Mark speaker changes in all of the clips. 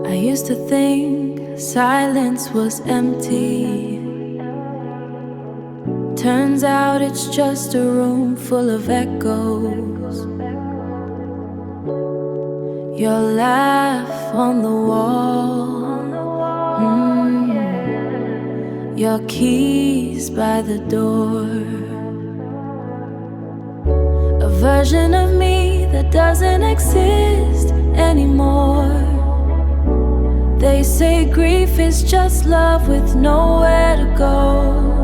Speaker 1: I used to think silence was empty. Turns out it's just a room full of echoes. Your laugh on the wall, your keys by the door. A version of me that doesn't exist anymore. They say grief is just love with nowhere to go.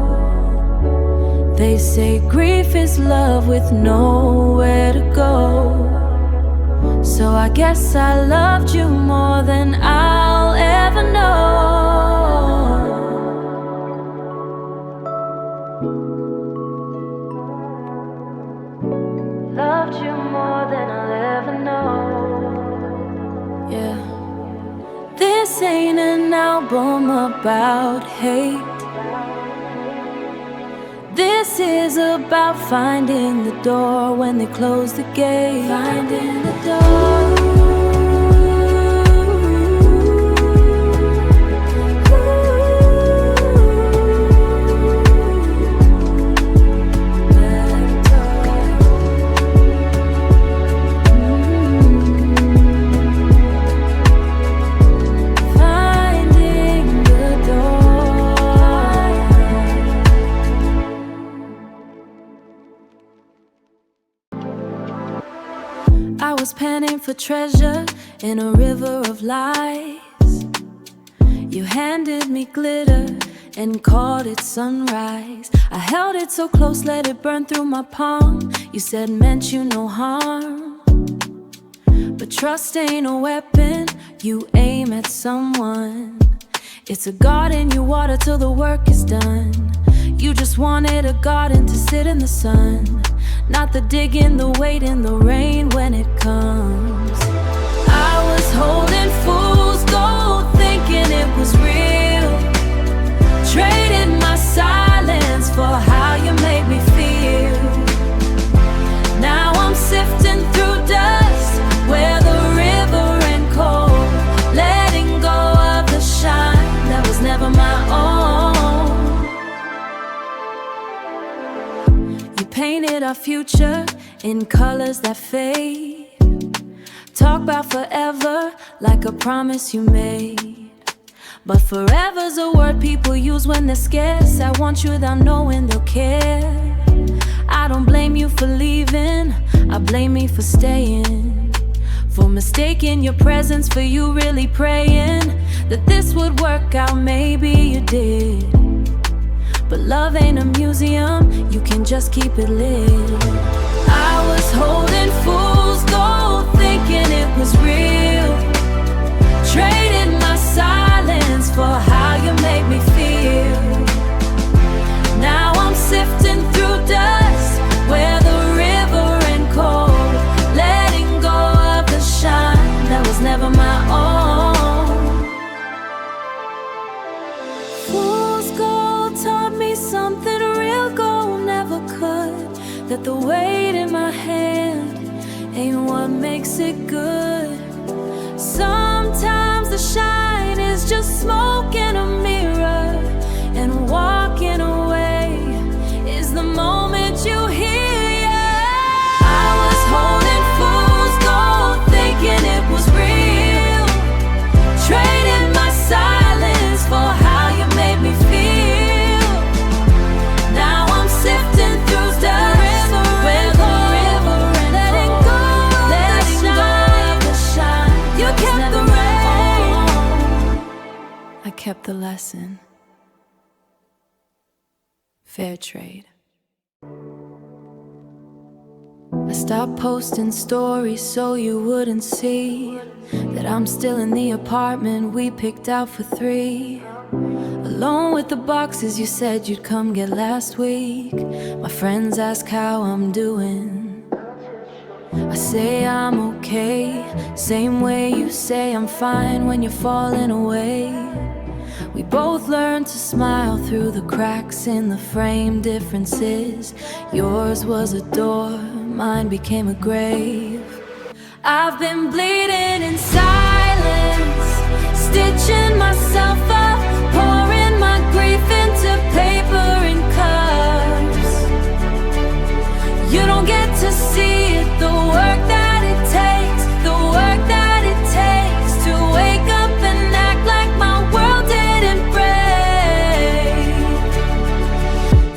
Speaker 1: They say grief is love with nowhere to go. So I guess I loved you more than I'll ever know. Loved you more than I'll ever know. Yeah. This ain't an album about hate. This is about finding the door when they close the gate. Finding the door. I was panning for treasure in a river of lies. You handed me glitter and called it sunrise. I held it so close, let it burn through my palm. You said meant you no harm. But trust ain't a weapon you aim at someone. It's a garden you water till the work is done. You just wanted a garden to sit in the sun, not the digging, the waiting, the rain when it comes. I was holding fool's gold, thinking it was real. Trading my silence for how you made me feel. Now I'm sifting through dust where the river ran cold, letting go of the shine that was never my own. You painted our future in colors that fade. Talk about forever like a promise you made. But forever's a word people use when they're scarce. I want you without knowing they'll care. I don't blame you for leaving, I blame me for staying. For mistaking your presence for you, really praying that this would work out, maybe you did. But love ain't a museum, you can just keep it lit. I was holding fool's gold, thinking it was real. Trading my silence for how you made me feel. Now I'm sifting through dust where the river ran cold, letting go of the shine that was never my own. Fool's gold taught me something real gold never could, that the weight in my hand ain't what makes it good. Sometimes the shine is just smoke in a mirror, and walking away is the moment you hear. I was holding fool's gold, thinking it was real. Trading my silence for how you made me feel. Now I'm sifting through dust where the river ran cold, letting go of the shine. You kept the rain, I kept the lesson. Fair trade. I stopped posting stories so you wouldn't see that I'm still in the apartment we picked out for 3. Alone with the boxes you said you'd come get last week. My friends ask how I'm doing. I say I'm okay, same way you say I'm fine when you're falling away. We both learned to smile through the cracks in the frame. Differences, yours was a door, mine became a grave. I've been bleeding in silence, stitching myself up, pouring my grief into paper and cups. You don't get to see it, the work that it takes, the work that it takes to wake up and act like my world didn't break.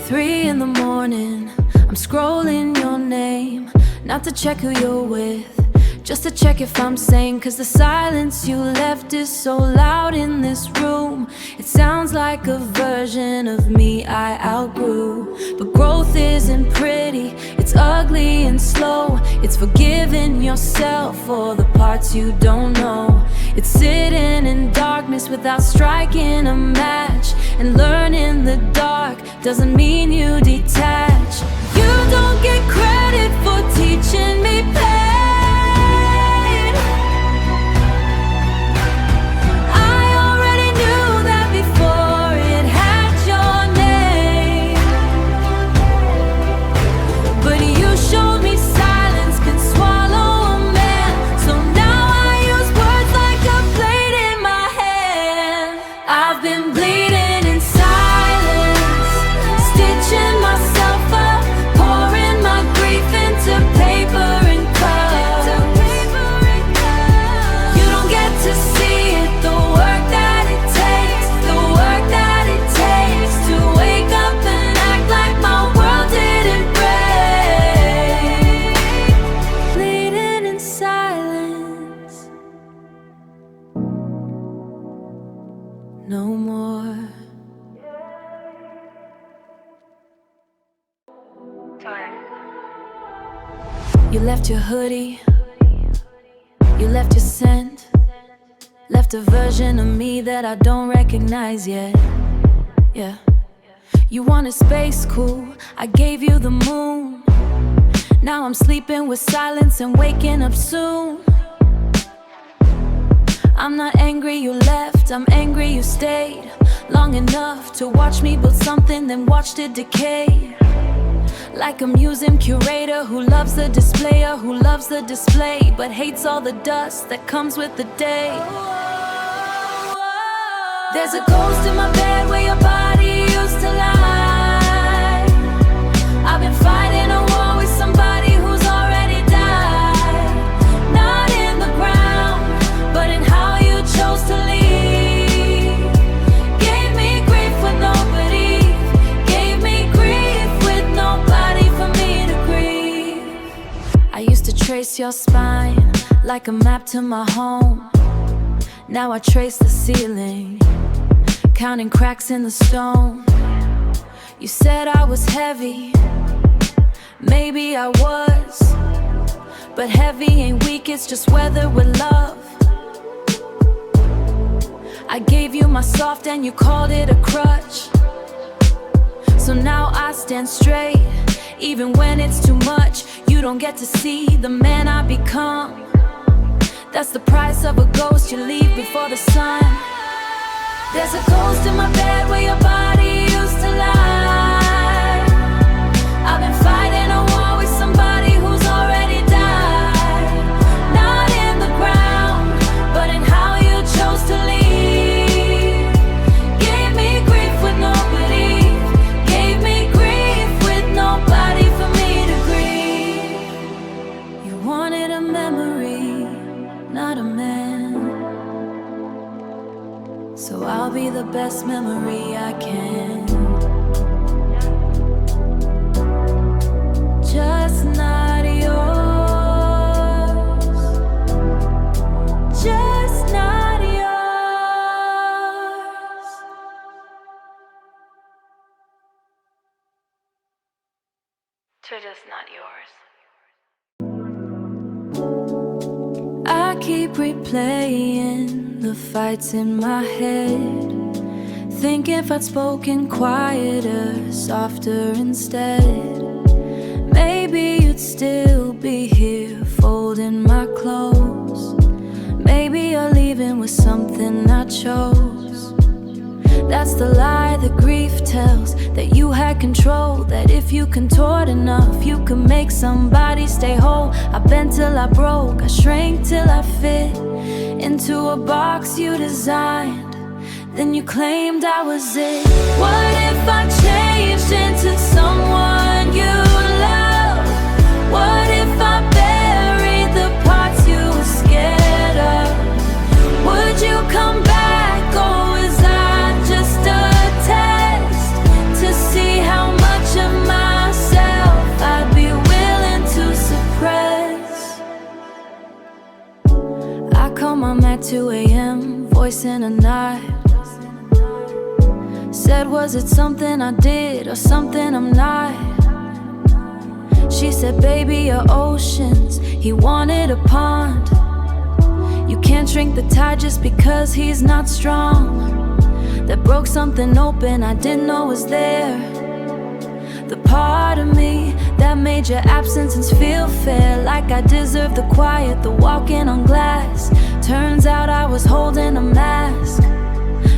Speaker 1: 3 in the morning, I'm scrolling your name, not to check who you're with, just to check if I'm sane. Cause the silence you left is so loud in this room. It sounds like a version of me I outgrew. But growth isn't pretty, it's ugly and slow. It's forgiving yourself for the parts you don't know. It's sitting in darkness without striking a match. And learning the dark doesn't mean you detach. You don't get credit for teaching me pain. I already knew that before it had your name. But you showed me silence can swallow a man. So now I use words like a blade in my hand. I've been bleeding in silence, stitching myself up, pouring my grief into paper and cups. You don't get to see it, the work that it takes, the work that it takes to wake up and act like my world didn't break. Bleeding in silence, no more. You left your hoodie, you left your scent, left a version of me that I don't recognize yet. Yeah. You wanted space, cool, I gave you the moon. Now I'm sleeping with silence and waking up soon. I'm not angry you left, I'm angry you stayed long enough to watch me build something, then watched it decay. Like a museum curator who loves the displayer, who loves the display, but hates all the dust that comes with the day. There's a ghost in my bed where your body used to lie. I've been fighting a war with somebody who's already died. Not in the ground, but in how you chose to leave. Gave me grief with no belief, gave me grief with nobody for me to grieve. I used to trace your spine like a map to my home. Now I trace the ceiling, counting cracks in the stone. You said I was heavy, maybe I was, but heavy ain't weak, it's just weather with love. I gave you my soft and you called it a crutch. So now I stand straight, even when it's too much. You don't get to see the man I become. That's the price of a ghost, you leave before the sun. There's a ghost in my bed where your body used to lie. I've been fighting a war with somebody who's already died. Not in the ground, but in how you chose to leave. Gave me grief with no belief, gave me grief with nobody for me to grieve. You wanted a memory, not a man. So I'll be the best memory I can. Just not yours, just not yours. To just not yours. I keep replaying the fights in my head. Think if I'd spoken quieter, softer instead, maybe you'd still be here folding my clothes. Maybe you're leaving with something I chose. That's the lie that grief tells, that you had control, that if you contort enough you could make somebody stay whole. I bent till I broke, I shrank till I fit into a box you designed. Then you claimed I was it. What if I changed into someone you love? What if I buried the parts you were scared of? Would you come back, or was I just a test to see how much of myself I'd be willing to suppress? I come home at 2 a.m., voice in a night. Said, was it something I did or something I'm not? She said, baby, you're oceans. He wanted a pond. You can't shrink the tide just because he's not strong. That broke something open I didn't know was there. The part of me that made your absence feel fair, like I deserved the quiet, the walking on glass. Turns out I was holding a mask,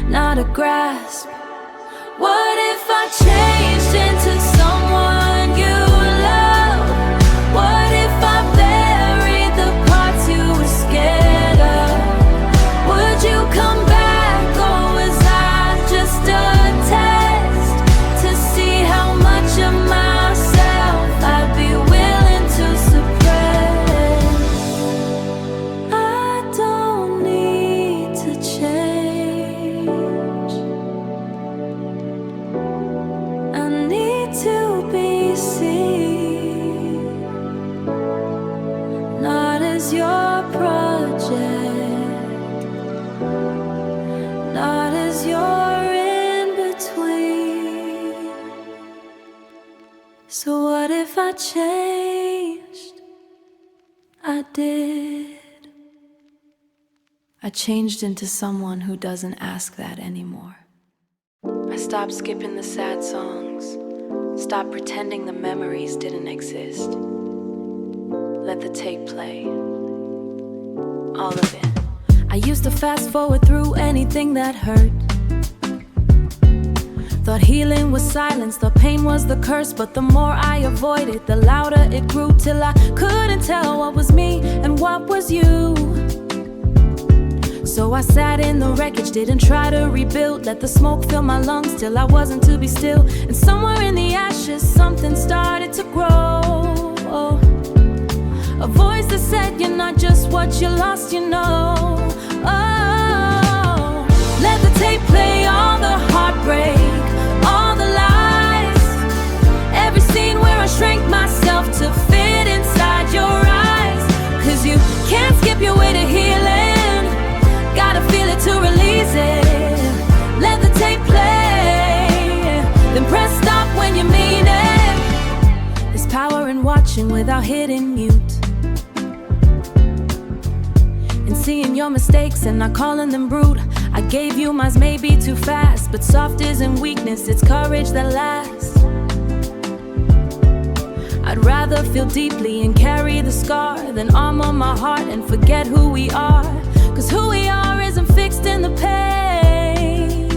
Speaker 1: not a grasp. What if I changed into someone you love? What if I buried the parts you were scared of? Would you come back, or was I just a test to see how much of myself I'd be willing to suppress? I don't need to change. I need to be seen, not as your project, not as your in-between. So what if I changed? I did. I changed into someone who doesn't ask that anymore. I stopped skipping the sad songs, stopped pretending the memories didn't exist. Let the tape play, all of it. I used to fast forward through anything that hurt. Thought healing was silence, thought pain was the curse. But the more I avoided, the louder it grew, till I couldn't tell what was me and what was you. So I sat in the wreckage, didn't try to rebuild. Let the smoke fill my lungs till I wasn't to be still. And somewhere in the ashes, something started to grow. A voice that said, you're not just what you lost, you know. Oh, let the tape play all the heartbreak, all the lies. Every scene where I shrank myself to fit inside your eyes. 'Cause you can't skip your way to healing, gotta feel it to release it. Let the tape play, then press stop when you mean it. There's power in watching without hitting mute, in seeing your mistakes and not calling them brute. I gave you mine maybe too fast, but soft isn't weakness, it's courage that lasts. I'd rather feel deeply and carry the scar than armor my heart and forget who we are. 'Cause who we are isn't fixed in the pain.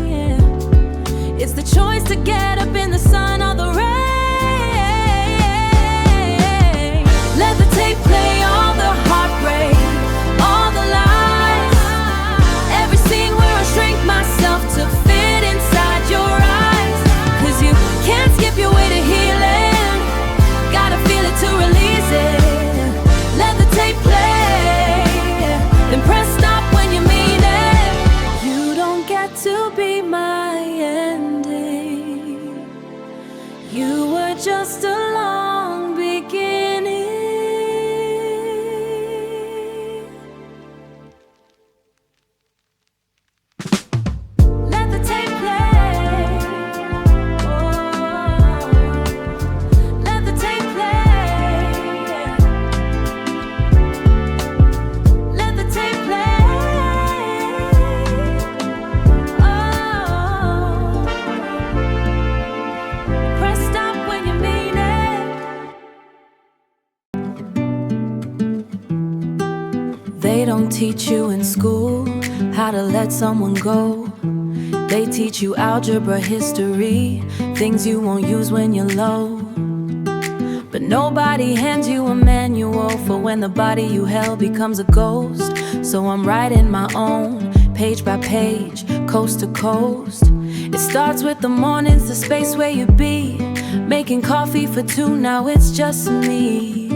Speaker 1: It's the choice to get up in the sun or the rain. Let the tape play all the heartbreak, all the lies. Every scene where I shrink myself to fit inside your eyes. 'Cause you can't skip your way to healing, gotta feel it to release it. Let the tape play, then press stop when you mean it. You don't get to be my ending. You were just a long beginning. Let the tape play. Oh, let the tape play. Let the tape play. Oh, press stop when you mean it. They don't teach you in school how to let someone go. They teach you algebra, history, things you won't use when you're low. But Nobody hands you a manual for when the body you held becomes a ghost. So I'm writing my own, page by page, coast to coast. It starts with the mornings, the space where you be, making coffee for two, now it's just me.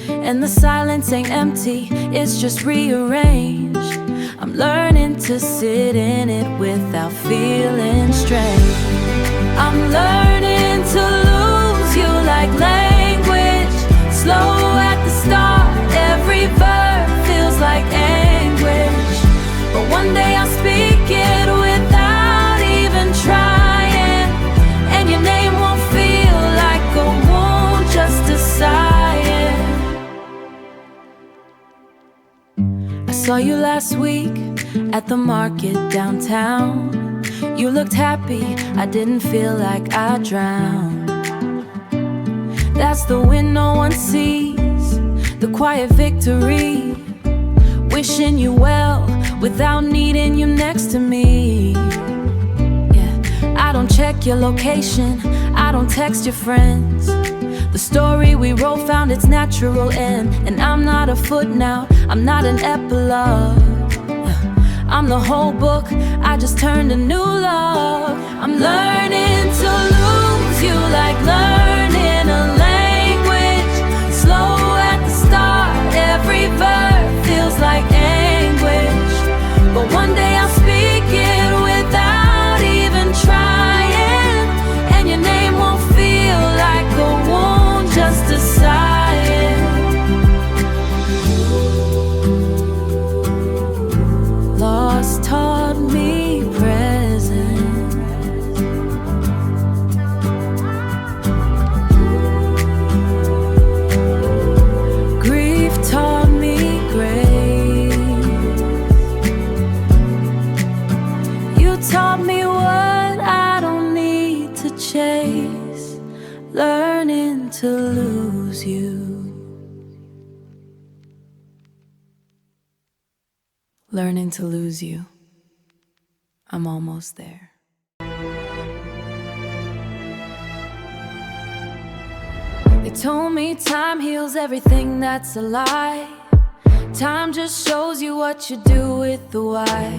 Speaker 1: And the silence ain't empty, it's just rearranged. I'm learning to sit in it without feeling strange. I'm learning to lose you like language. Slow at the start, every verb feels like anguish. But one day I'll speak it without even trying, and your name won't feel like a wound, just a sighing. I saw you last week at the market downtown. You looked happy, I didn't feel like I drowned. That's the win no one sees, the quiet victory. Wishing you well without needing you next to me. Yeah, I don't check your location, I don't text your friends. The story we wrote found its natural end, and I'm not a footnote, I'm not an epilogue. I'm the whole book, I just turned a new love. I'm learning to lose you like learning a language. Slow at the start, every verb feels like anguish. But one day I'll speak it without even trying, and your name won't feel like a wound, just a sighing. Lost taught me presence. Grief taught me grace. You taught me what I don't need to chase. Learning to lose you. Learning to lose you. I'm almost there. They told me time heals everything that's a lie. Time just shows you what you do with the why.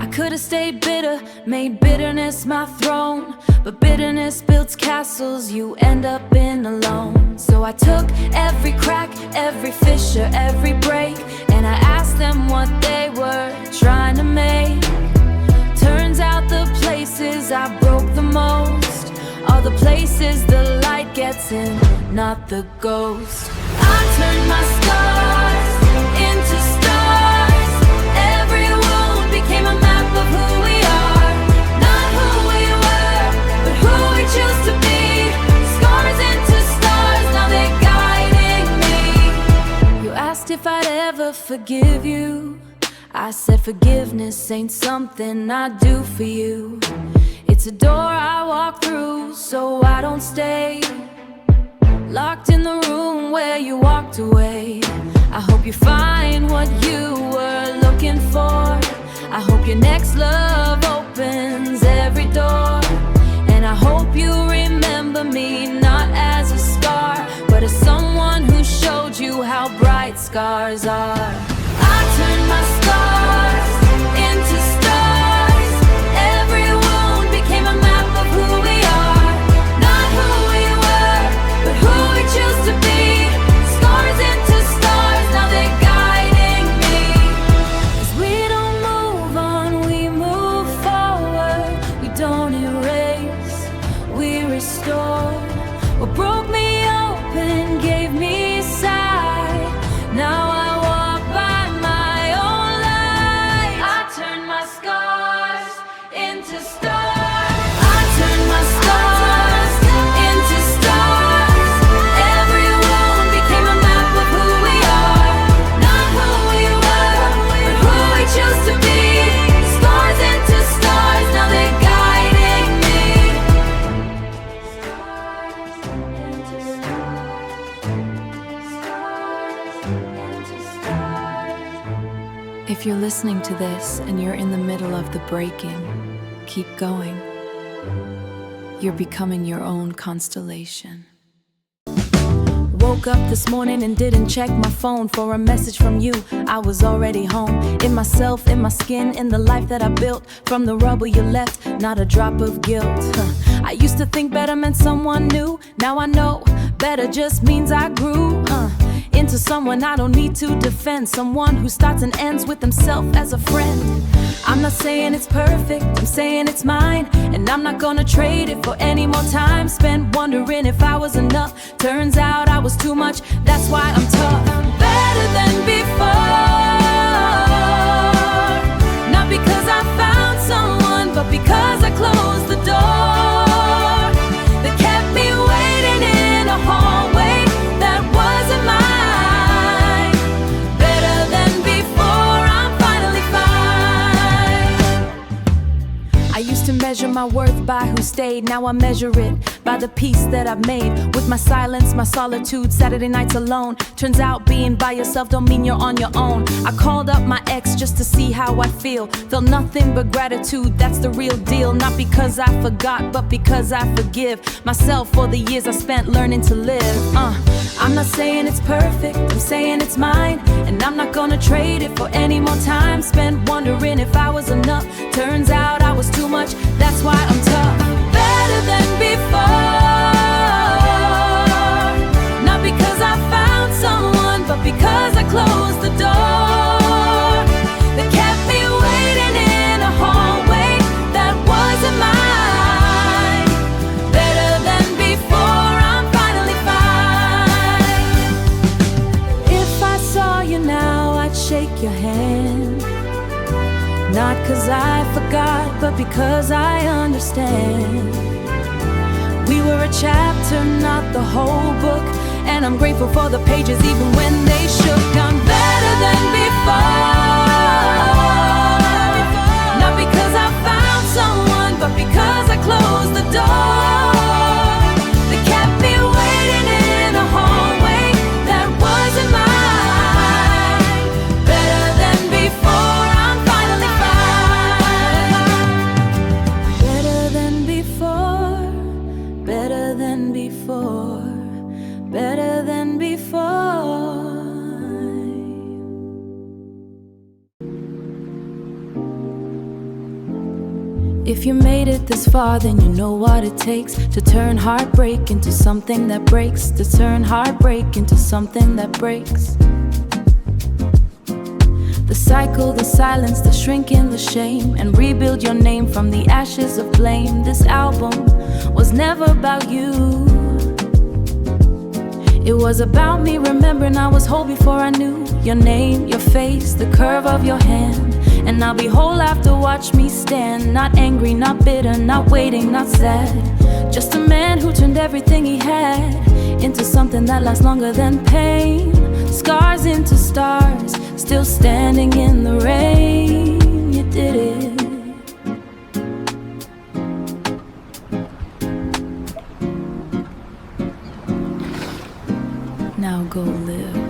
Speaker 1: I could've stayed bitter, made bitterness my throne, but bitterness builds castles you end up in alone. So I took every crack, every fissure, every break, and I asked them what they were trying to make. Turns out the places I broke the most are the places the light gets in, not the ghost. I turned my scars into stars. Every wound became a map of who we are. Not who we were, but who we choose to be. Scars into stars, now they're guiding me. You asked if I'd ever forgive you. I said forgiveness ain't something I do for you. It's a door I walk through so I don't stay locked in the room where you walked away. I hope you find what you were looking for. I hope your next love opens every door. And I hope you remember me not as a scar, but as someone who showed you how bright scars are. I turned my scars into stars. Every wound became a map of who we are. Not who we were, but who we choose to be. Scars into stars, now they're guiding me. 'Cause we don't move on, we move forward. We don't erase, we restore. What broke me open gave me sight. Now I walk by my own light. I turn my scars into stars. I turn my scars into stars. Every wound became a map of who we are. Not who we were, but who we choose to be. Scars into stars, now they're guiding me. If you're listening to this and you're in the middle of the breaking, keep going. You're becoming your own constellation. woke up this morning and didn't check my phone for a message from you. I was already home, in myself, in my skin, in the life that I built from the rubble you left, not a drop of guilt. I used to think better meant someone new. Now I know better just means I grew into someone I don't need to defend, someone who starts and ends with himself as a friend. I'm not saying it's perfect, I'm saying it's mine, and I'm not gonna trade it for any more time spent wondering if I was enough. Turns out I was too much, that's why I'm tough. Better than before, not because I found someone, but because I closed the door that kept me waiting in a hallway that wasn't mine. Better than before, I'm finally fine. I used to measure my worth by who stayed, now I measure it by the peace that I've made with my silence, my solitude, Saturday nights alone. Turns out being by yourself don't mean you're on your own. I called up my ex just to see how I feel. Felt nothing but gratitude, that's the real deal. Not because I forgot, but because I forgive myself for the years I spent learning to live. I'm not saying it's perfect, I'm saying it's mine, and I'm not gonna trade it for any more time spent wondering if I was enough. Turns out I was too much, that's why I'm tough. Better than before, not because I found someone, but because I closed the door that kept me waiting in a hallway that wasn't mine. Better than before, I'm finally fine. If I saw you now, I'd shake your hand, not 'cause I forgot, but because I understand. We were a chapter, not the whole book, and I'm grateful for the pages even when they shook. I'm better than before, not because I found someone, but because I closed the door that kept me waiting in a hallway that wasn't mine. Better than before, I'm finally fine. Better than before, better than before, better than before. If you made it this far, then you know what it takes to turn heartbreak into something that breaks, to turn heartbreak into something that breaks. The cycle, the silence, the shrinking, the shame, and rebuild your name from the ashes of blame. This album was never about you. It was about me remembering I was whole before I knew your name, your face, the curve of your hand. And I'll be whole after watch me stand. Not angry, not bitter, not waiting, not sad. Just a man who turned everything he had into something that lasts longer than pain. Scars into stars, still standing in the rain. You did it. Now go live.